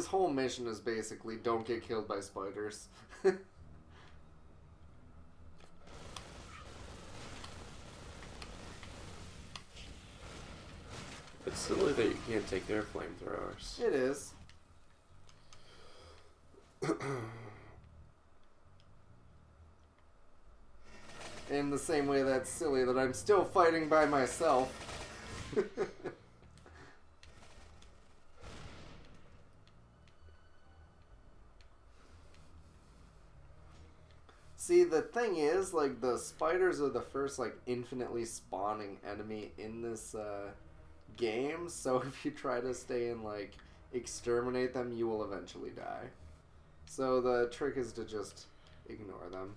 his whole mission is basically don't get killed by spiders. It's silly that you can't take their flamethrowers. It is. In the same way that's silly that I'm still fighting by myself. See, the thing is, like, the spiders are the first, like, infinitely spawning enemy in this, game, so if you try to stay and, like, exterminate them, you will eventually die. So the trick is to just ignore them.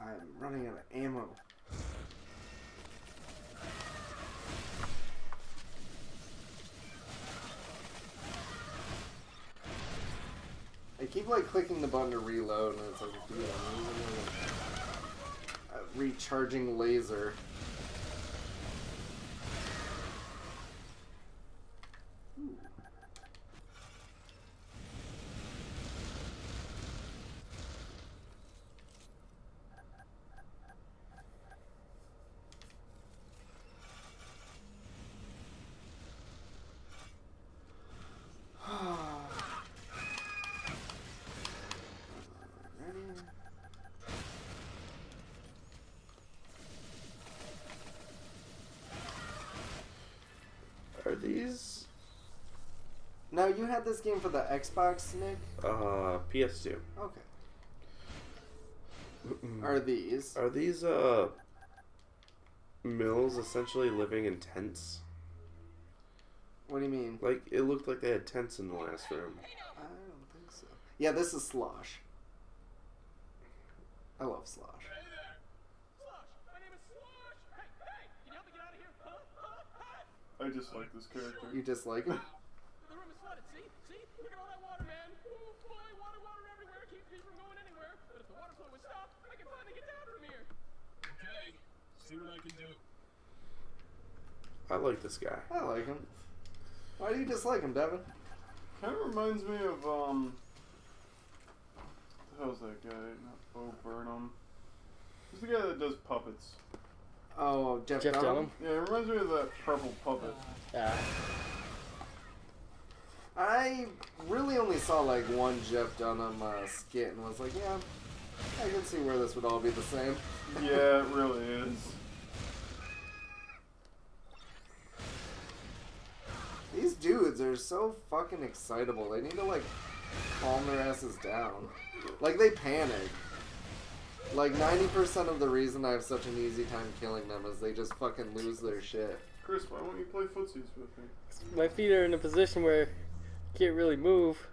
I'm running out of ammo. I keep like clicking the button to reload and it's like, dude, I'm using a recharging laser. Ooh. Are these? Now, you had this game for the Xbox, Nick? PS2. Okay. Are these? Are these, mills essentially living in tents? What do you mean? Like, it looked like they had tents in the last room. I don't think so. Yeah, this is Slosh. I love Slosh. Hey there! Slosh! My name is Slosh! Hey, hey! Can you help me get out of here? Huh? I dislike this character. You dislike him? The room is flooded. See? See? Look at all that water, man! Ooh, boy, water, water everywhere. Keeps me from going anywhere. But if the water flow would stop, I can finally get down from here. Okay. See what I can do. I like this guy. I like him. Why do you dislike him, Devin? Kind of reminds me of, what the hell's that guy? Not Bo Burnham. Who's the guy that does puppets? Oh, Jeff Jeff Dunham? Dunham? Yeah, it reminds me of that purple puppet. Yeah. I really only saw like one Jeff Dunham skit and was like, yeah, I can see where this would all be the same. Yeah, it really is. These dudes are so fucking excitable. They need to like calm their asses down. Like they panic. Like 90% of the reason I have such an easy time killing them is they just fucking lose their shit. Chris, why won't you play footsies with me? My feet are in a position where I can't really move.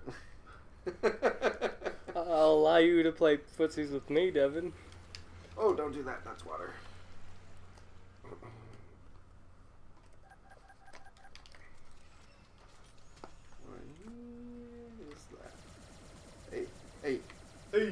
I'll allow you to play footsies with me, Devin. Oh, don't do that. That's water. Where is that? Hey, hey. Hey!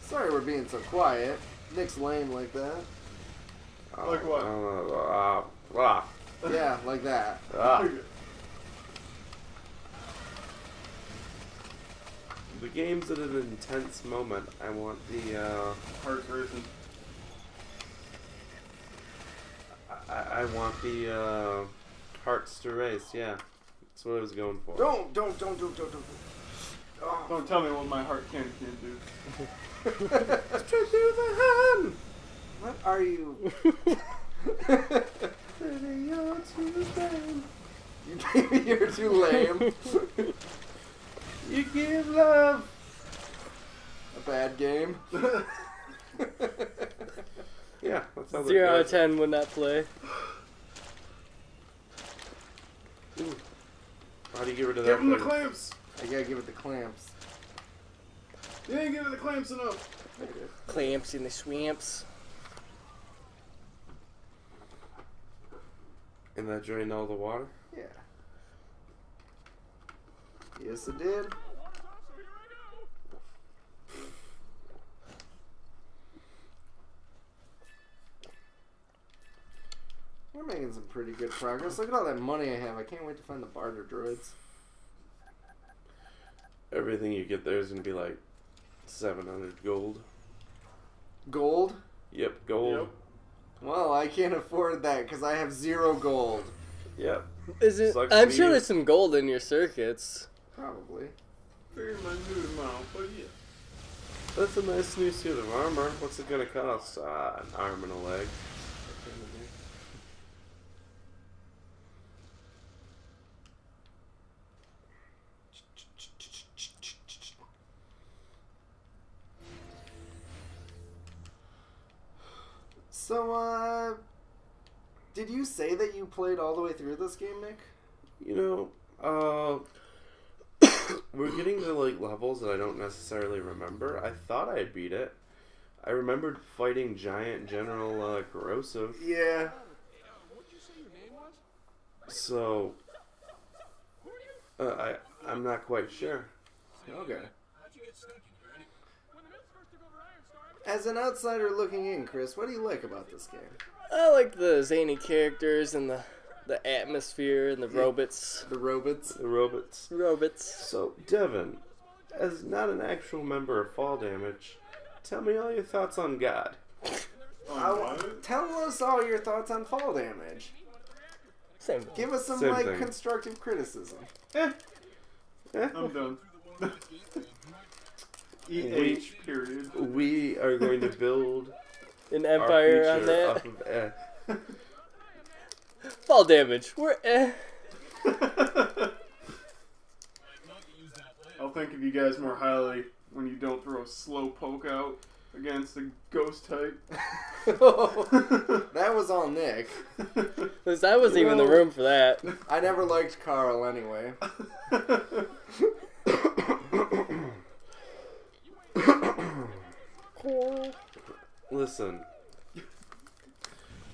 Sorry we're being so quiet. Nick's lame like that. Like what? Yeah, like that. The game's at an intense moment. I want the, Heart racing. I want the, hearts to race, yeah. That's what I was going for. Don't. Oh. Don't tell me what my heart can't do. Straight through the hand! What are you? Baby, you're too lame. Baby, you're too lame. You give love. A bad game. Yeah, that's how 0 out of goes. 10 would not play. Ooh. How do you get rid of Give that him the thing? clamps. I gotta give it the clamps. You ain't giving the clamps enough. Clamps in the swamps. And that drained all the water? Yeah. Yes, it did. Water's off, so here I go. We're making some pretty good progress. Look at all that money I have. I can't wait to find the barter droids. Everything you get there is going to be like 700 gold. Gold? Yep, gold. Yep. Well, I can't afford that because I have 0 gold. Yep. Is it? Sucks I'm for sure you. there's some gold in your circuits. Probably. Very minute amount, but yeah. That's a nice new suit of armor. What's it going to cost? An arm and a leg. So, did you say that you played all the way through this game, Nick? You know, we're getting to like levels that I don't necessarily remember. I thought I had beat it. I remembered fighting giant General Corrosive. Yeah. What'd you say your name was? So, I'm not quite sure. Okay. How'd you get stuck in here anyway? When the Mills first took over Ironstar, As an outsider looking in, Chris, what do you like about this game? I like the zany characters and the atmosphere and the robots. The robots? The robots. Robots. So, Devin, as not an actual member of Fall Damage, tell me all your thoughts on God. Tell us all your thoughts on fall damage. Same thing. Give us some Same thing. constructive criticism. Eh? I'm done. We- EH period. We are going to build An our empire on future that. off of Fall damage. We're I'll think of you guys more highly when you don't throw a slow poke out against a ghost type. That was all Nick. Because I wasn't even in the room for that. I never liked Carl anyway. Listen,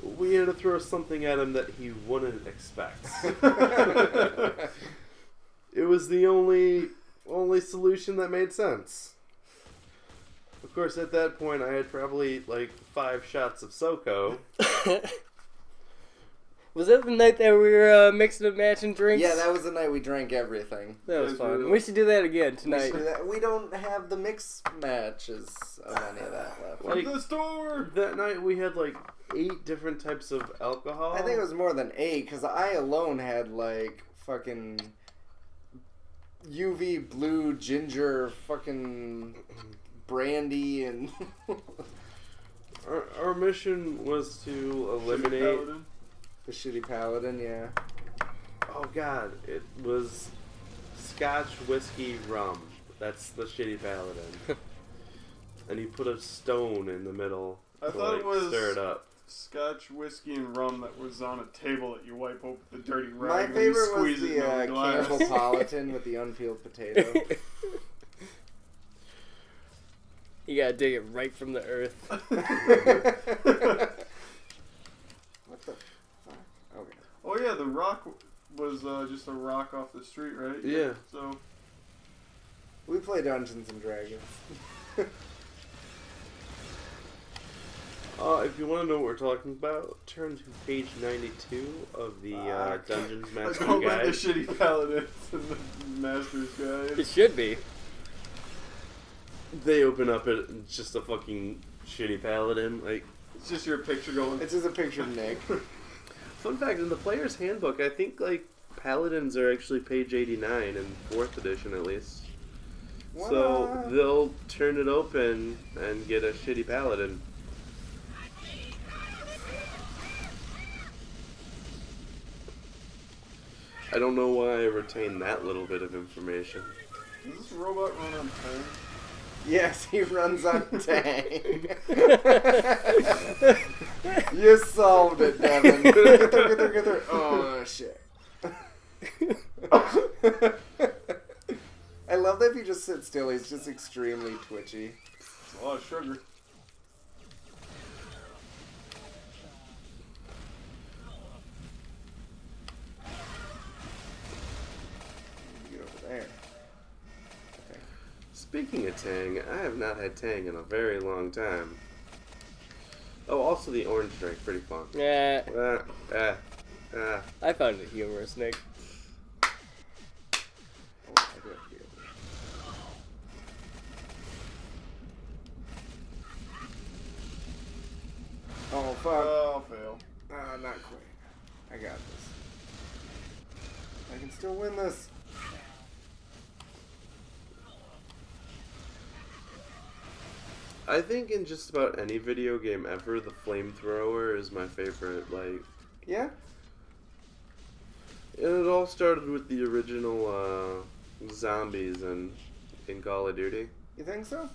we had to throw something at him that he wouldn't expect. It was the only solution that made sense. Of course, at that point, I had probably like 5 shots of SoCo. Was that the night that we were mixing and matching drinks? Yeah, that was the night we drank everything. That was Yes, fun. we- We should do that again We tonight. should do that. We don't have the mix matches of any of that left. Like, the store! that night, we had like 8 different types of alcohol. I think it was more than 8 because I alone had like fucking UV blue ginger fucking brandy and Our mission was to eliminate. Paladin. the shitty paladin. Yeah. Oh god, it was Scotch, whiskey, rum. That's the shitty paladin. And he put a stone in the middle I to thought it was stir it up. Scotch, whiskey, and rum that was on a table that you wipe open with a dirty rag My and you favorite was squeeze it the in a glass. Campbellpolitan with the unpeeled potato. You gotta dig it right from the earth. What the fuck? Okay. Oh yeah, the rock was just a rock off the street, right? Yeah. So We play Dungeons and Dragons. If you want to know what we're talking about, turn to page 92 of the Dungeons I Master don't like the Guide. shitty paladins and the master's It guide. should be. They open up it, it's just a fucking shitty paladin. Like, It's just your picture going. It's just a picture of Nick. fun fact, in the player's handbook, I think like paladins are actually page 89 in 4th edition at least. So What? they'll turn it open and get a shitty paladin. I don't know why I retained that little bit of information. Does this robot run on Tang? Yes, he runs on Tang. You solved it, Devin. Get there. Oh, shit. I love that if you just sit still, he's just extremely twitchy. It's a lot of sugar. Get over there. Okay. Speaking of Tang, I have not had Tang in a very long time. Oh, also the orange drink, pretty fun. Yeah, Ah. I found it humorous, Nick. Oh, I do have to get over there. Oh, fuck. Oh, fail. Not quite. I got this. I can still win this. I think in just about any video game ever, the flamethrower is my favorite. Like, Yeah? and it all started with the original zombies in Call of Duty. You think so?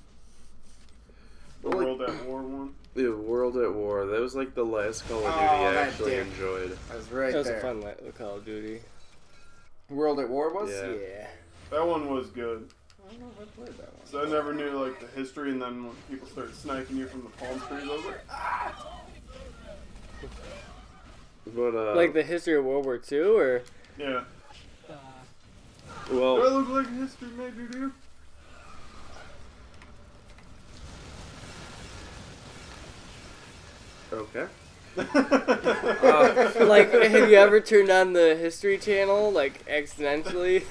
The Well, like- World at War one. Yeah, World at War. That was like the last Call of Duty Oh, I that actually dick. enjoyed. I was right That was there. a fun Call of Duty. World at War was? Yeah. Yeah. That one was good. I don't know if I played that one. So I never knew like the history, and then when people started sniping you from the palm trees, I was like, But Like the history of World War II, or yeah. Do I well, look like a history major to you? okay. like, have you ever turned on the History Channel like accidentally?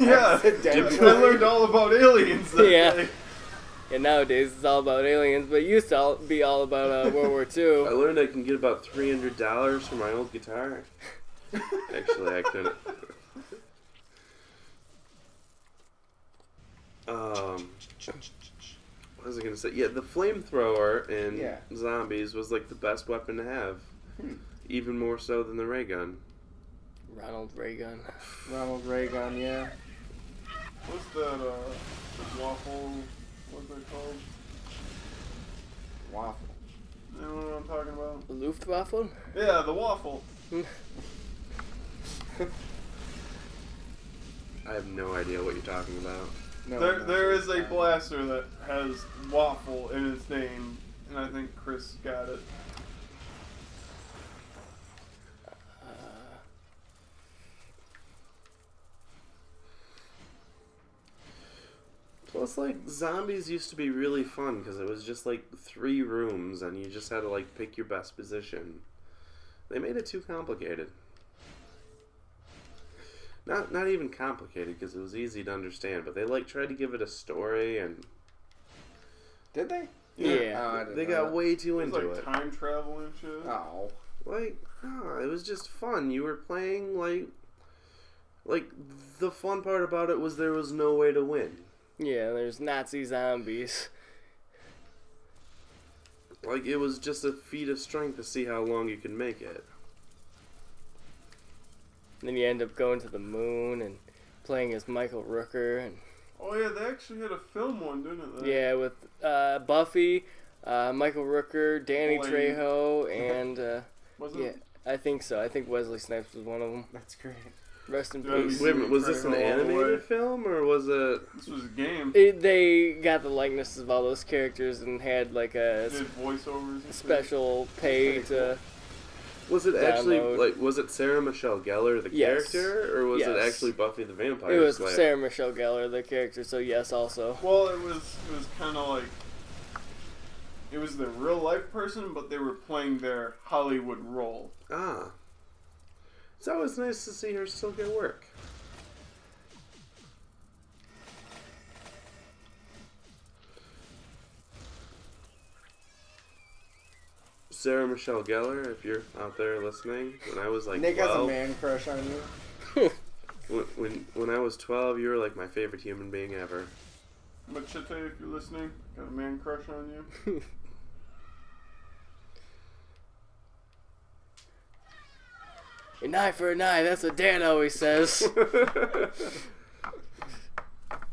Yeah. Accidentally. I learned all about aliens that Yeah. day. And nowadays it's all about aliens, but it used to be all about World War I II. learned I can get about $300 for my old guitar. Actually, I couldn't. What was I gonna say? Yeah, the flamethrower in Yeah. Zombies was like the best weapon to have, even more so than the ray gun. Ronald Reagan. Ronald Reagan, yeah. What's that, waffle, what's that called? Waffle. You know what I'm talking about? Luftwaffe? Yeah, the waffle. I have no idea what you're talking about. No, There is a blaster that has waffle in its name, and I think Chris got it. Plus, like, Zombies used to be really fun because it was just like 3 rooms and you just had to like pick your best position. They made it too complicated. Not even complicated because it was easy to understand, but they like tried to give it a story and Did they? Yeah. Oh, I didn't they know got that. way too It's into like it. time travel and shit. Oh. Like, no, it was just fun. You were playing like the fun part about it was there was no way to win. Yeah, there's Nazi zombies. Like, it was just a feat of strength to see how long you could make it. And then you end up going to the moon and playing as Michael Rooker. And Oh yeah, they actually had a film one, didn't they? yeah, with Buffy, Michael Rooker, Danny Blade. Trejo, and Was yeah, it? I think so. I think Wesley Snipes was one of them. That's great. Rest in Yeah, peace. Wait a minute, was this an Trejo all the way. animated film or was it? This was a game. They got the likenesses of all those characters and had like a Did voiceovers and shit. special pay to. Was it actually Download. like? Was it Sarah Michelle Gellar the Yes. character, or was it Yes. actually Buffy the Vampire It was Slayer? Sarah Michelle Gellar, the character. So yes, also. Well, it was kind of like it was the real life person, but they were playing their Hollywood role. Ah, it's always nice to see her still get work. Sarah Michelle Gellar, if you're out there listening, when I was like Nick has a 12, man crush on you. when I was 12, you were like my favorite human being ever. Machete, if you're listening, got a man crush on you. An eye for an eye, that's what Dan always says.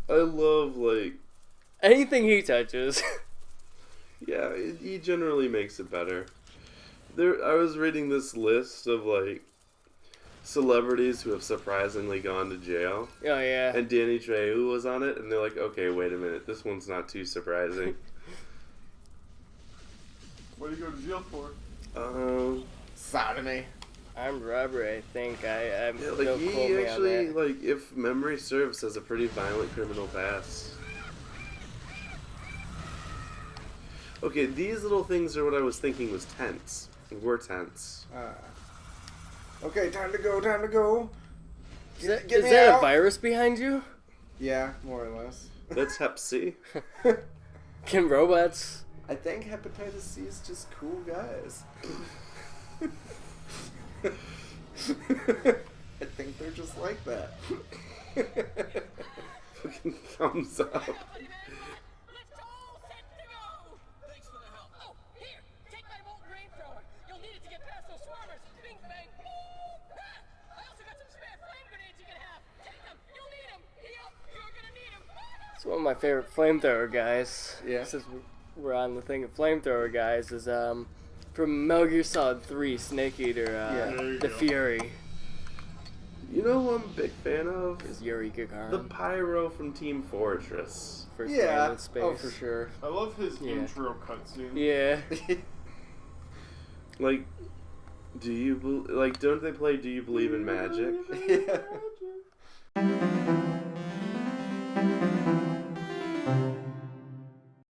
I love, like, Anything he touches. yeah, he generally makes it better. I was reading this list of, like, celebrities who have surprisingly gone to jail. Oh, yeah. And Danny Trejo was on it, and they're like, okay, wait a minute, this one's not too surprising. What do you go to jail for? Sodomy. Armed robbery, I think. I'm Yeah, like, no he quote me on actually, that. like, if memory serves, has a pretty violent criminal past. Okay, these little things are what I was thinking was tents. Were tents. Okay, time to go, time to go. Is that, Get is me that a out. virus behind you? Yeah, more or less. That's Hep C. Can robots... I think hepatitis C is just cool guys. I think they're just like that. Fucking thumbs up. Let's all set to go! Thanks for the help. Oh, here, take my molten rainthrower. You'll need it to get past those swarmers. Bing, bang, boom! Ah! I also got some spare flame grenades you can have. Take them. You'll need them. Yup, you're gonna need them. It's one of my favorite flamethrower guys. Yeah. Since we're on the thing of flamethrower guys, is from Metal Gear Solid 3, Snake Eater, There you the go. Fury. You know who I'm a big fan of? Is Yuri Gagarin. The Pyro from Team Fortress. First Yeah, man in space. oh for sure. I love his Yeah. intro cutscene. Yeah. Like, don't they play Do You Believe in Magic? Yeah.